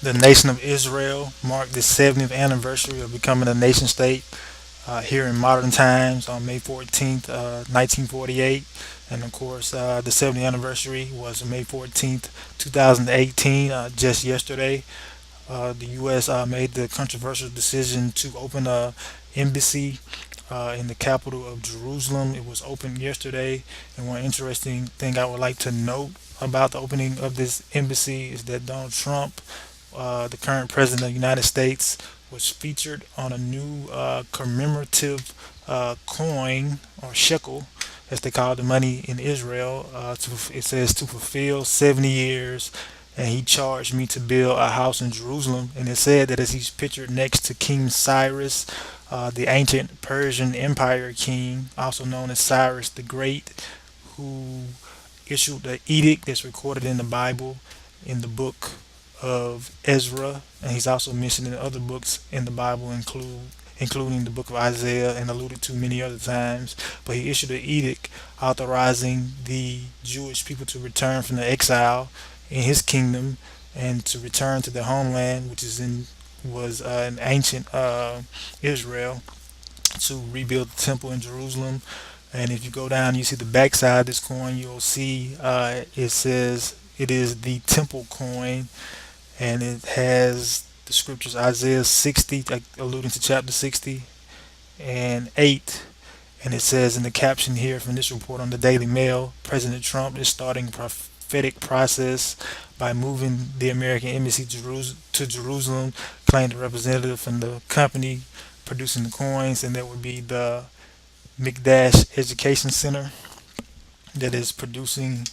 The nation of Israel marked the 70th anniversary of becoming a nation state here in modern times on May 14th, 1948. And of course, the 70th anniversary was May 14th, 2018, just yesterday. The U.S. Made the controversial decision to open a embassy in the capital of Jerusalem. It was opened yesterday, and one interesting thing I would like to note about the opening of this embassy is that Donald Trump, the current president of the United States, was featured on a new commemorative coin or shekel, as they call the money in Israel. It says to fulfill 70 years, and he charged me to build a house in Jerusalem. And it said that as he's pictured next to King Cyrus, the ancient Persian Empire king, also known as Cyrus the Great, who issued the edict that's recorded in the Bible in the book of Ezra, and he's also mentioned in other books in the Bible, including the book of Isaiah and alluded to many other times. But he issued an edict authorizing the Jewish people to return from the exile in his kingdom and to return to their homeland, which is in was an ancient Israel, to rebuild the temple in Jerusalem. And if you go down, you see the backside of this coin. You'll see it says it is the temple coin, and it has the scriptures Isaiah 60, like alluding to chapter 60 and 8. And it says in the caption here from this report on the Daily Mail, President Trump is starting a prophetic process by moving the American embassy to Jerusalem, claimed a representative from the company producing the coins, and that would be the McDash Education Center that is producing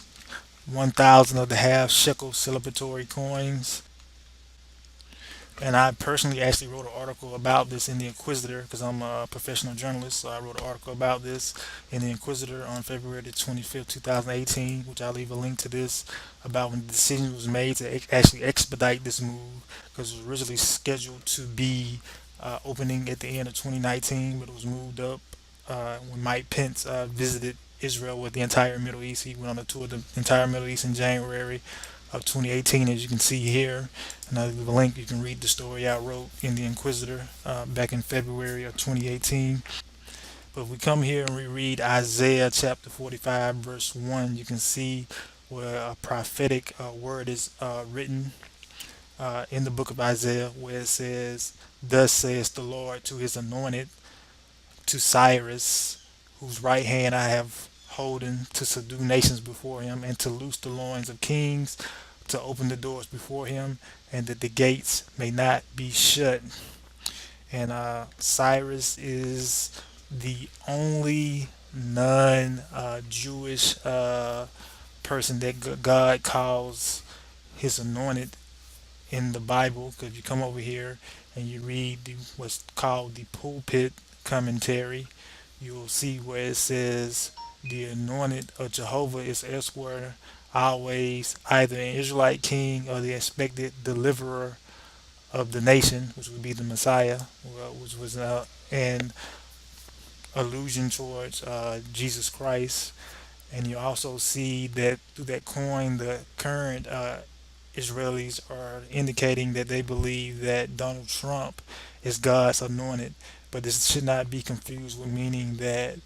1,000 of the half shekel celebratory coins. And I personally actually wrote an article about this in the Inquisitor because I'm a professional journalist. So I wrote an article about this in the Inquisitor on February the 25th, 2018, which I'll leave a link to this, about when the decision was made to actually expedite this move, because it was originally scheduled to be opening at the end of 2019, but it was moved up when Mike Pence visited Israel with the entire Middle East. He went on a tour of the entire Middle East in January of 2018, as you can see here. And I'll leave a link. You can read the story I wrote in the Inquisitor back in February of 2018. But if we come here and we read Isaiah chapter 45, verse 1, you can see where a prophetic word is written in the book of Isaiah, where it says, "Thus says the Lord to his anointed, to Cyrus, whose right hand I have holden, to subdue nations before him, and to loose the loins of kings, to open the doors before him, and that the gates may not be shut." And Cyrus is the only non-Jewish person that God calls his anointed in the Bible. Because if you come over here and you read what's called the pulpit commentary, you'll see where it says the anointed of Jehovah is elsewhere always either an Israelite king or the expected deliverer of the nation, which would be the Messiah, which was an allusion towards Jesus Christ. And you also see that through that coin, the current Israelis are indicating that they believe that Donald Trump is God's anointed. But this should not be confused with meaning that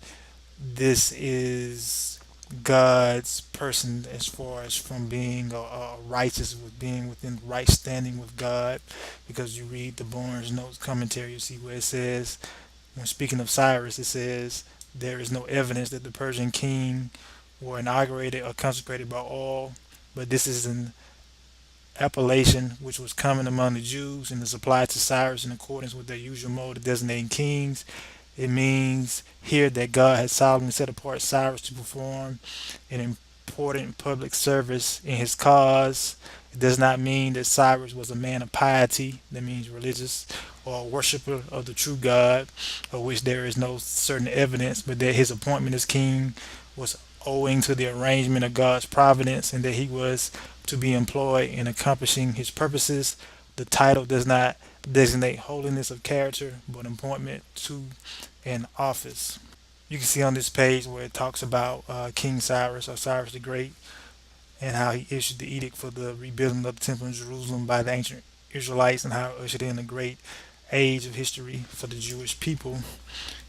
this is God's person, as far as from being righteous, with being within right standing with God. Because you read the Barnes Notes commentary, you see where it says, when speaking of Cyrus, it says, "There is no evidence that the Persian king were inaugurated or consecrated by all, but this is an appellation which was common among the Jews and is applied to Cyrus in accordance with their usual mode of designating kings. It means here that God had solemnly set apart Cyrus to perform an important public service in his cause. It does not mean that Cyrus was a man of piety, that means religious, or a worshiper of the true God, of which there is no certain evidence, but that his appointment as king was owing to the arrangement of God's providence, and that he was to be employed in accomplishing his purposes. The title does not designate holiness of character, but appointment to an office." You can see on this page where it talks about King Cyrus, or Cyrus the Great, and how he issued the edict for the rebuilding of the temple in Jerusalem by the ancient Israelites and how it ushered in a great age of history for the Jewish people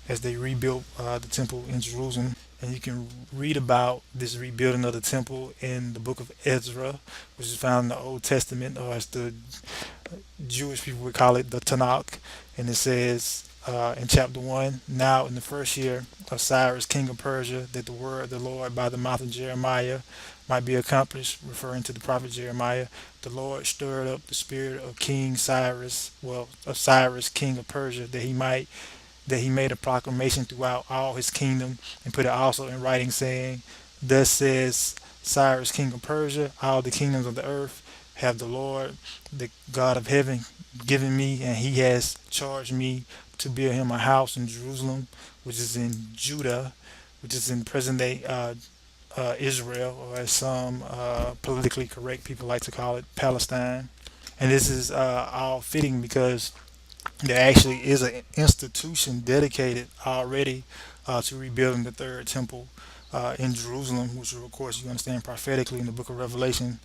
as they rebuilt the temple in Jerusalem. And you can read about this rebuilding of the temple in the book of Ezra, which is found in the Old Testament, or as the Jewish people would call it, the Tanakh. And it says in chapter 1, now in the first year of Cyrus, king of Persia, that the word of the Lord by the mouth of Jeremiah might be accomplished, referring to the prophet Jeremiah. The Lord stirred up the spirit of King Cyrus, well, of Cyrus, king of Persia, that he made a proclamation throughout all his kingdom and put it also in writing, saying, thus says Cyrus, king of Persia, all the kingdoms of the earth have the Lord, the God of heaven, given me, and he has charged me to build him a house in Jerusalem, which is in Judah, which is in present day Israel, or as some politically correct people like to call it, Palestine. And this is all fitting because there actually is an institution dedicated already to rebuilding the third temple in Jerusalem, which of course you understand prophetically in the book of Revelation.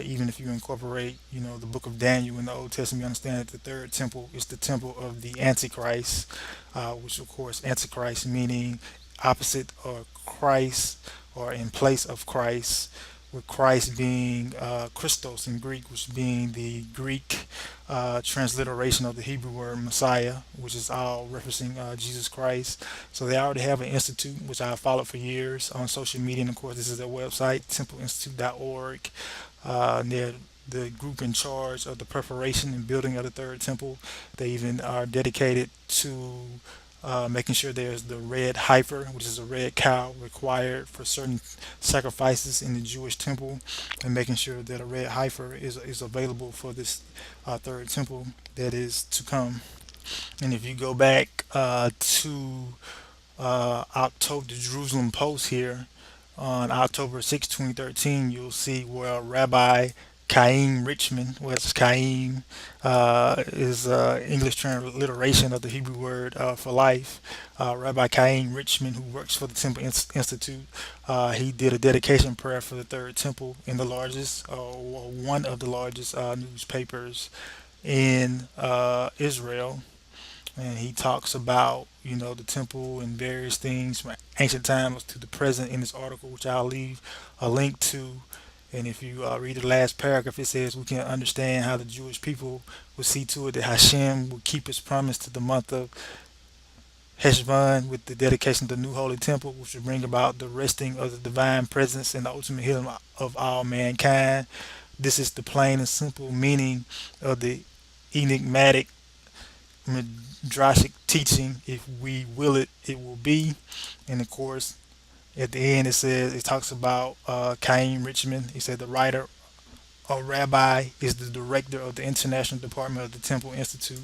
Even if you incorporate, the book of Daniel in the Old Testament, you understand that the third temple is the temple of the Antichrist, which of course Antichrist meaning opposite or Christ or in place of Christ, with Christ being Christos in Greek, which being the Greek transliteration of the Hebrew word Messiah, which is all referencing Jesus Christ. So they already have an institute, which I followed for years on social media, and of course, this is their website, templeinstitute.org. They're the group in charge of the preparation and building of the third temple. They even are dedicated to making sure there's the red heifer, which is a red cow required for certain sacrifices in the Jewish temple, and making sure that a red heifer is available for this third temple that is to come. And if you go back to October, the Jerusalem Post here on October 6, 2013, you'll see where Rabbi Chaim Richmond, what's Chaim is English transliteration of the Hebrew word for life. Rabbi Chaim Richmond, who works for the Temple Institute, he did a dedication prayer for the third temple in the largest, or one of the largest newspapers in Israel, and he talks about the temple and various things from ancient times to the present in this article, which I'll leave a link to. And if you read the last paragraph, it says we can understand how the Jewish people will see to it that Hashem will keep his promise to the month of Heshvan with the dedication of the new holy temple, which will bring about the resting of the divine presence and the ultimate healing of all mankind. This is the plain and simple meaning of the enigmatic midrashic teaching. If we will it, it will be. And of course, at the end, it talks about Chaim Richmond. He said the writer or rabbi is the director of the International Department of the Temple Institute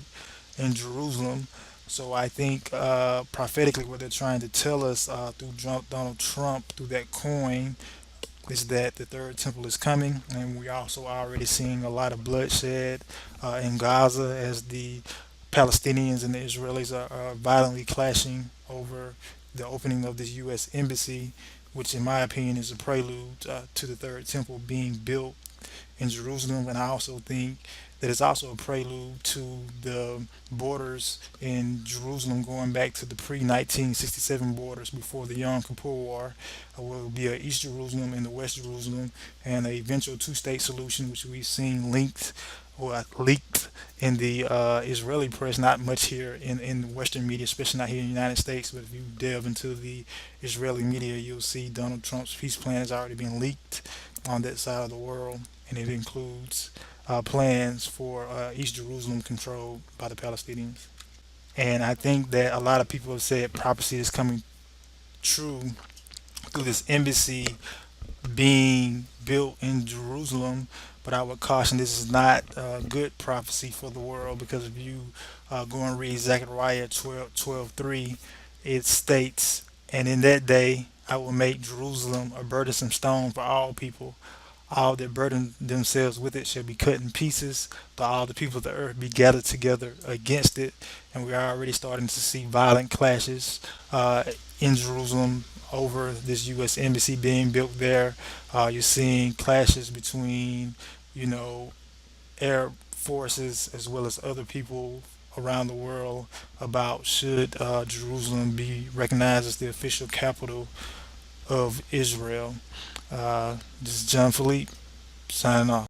in Jerusalem. So I think prophetically, what they're trying to tell us through Donald Trump, through that coin, is that the third temple is coming, and we also already seeing a lot of bloodshed in Gaza as the Palestinians and the Israelis are violently clashing over the opening of this U.S. embassy, which, in my opinion, is a prelude to the third temple being built in Jerusalem. And I also think that it's also a prelude to the borders in Jerusalem going back to the pre 1967 borders before the Yom Kippur War, where it will be a East Jerusalem and the West Jerusalem, and a eventual two-state solution, which we've seen linked or leaked in the Israeli press. Not much here in Western media, especially not here in the United States. But if you delve into the Israeli media, you'll see Donald Trump's peace plan has already been leaked on that side of the world, and it includes plans for East Jerusalem controlled by the Palestinians. And I think that a lot of people have said prophecy is coming true through this embassy being built in Jerusalem. But I would caution this is not good prophecy for the world, because if you go and read Zechariah 12:3, it states, and in that day I will make Jerusalem a burdensome stone for all people. All that burden themselves with it shall be cut in pieces, but all the people of the earth be gathered together against it. And we are already starting to see violent clashes in Jerusalem over this U.S. embassy being built there. You're seeing clashes between, you know, Arab forces as well as other people around the world about should Jerusalem be recognized as the official capital of Israel. This is John Philippe signing off.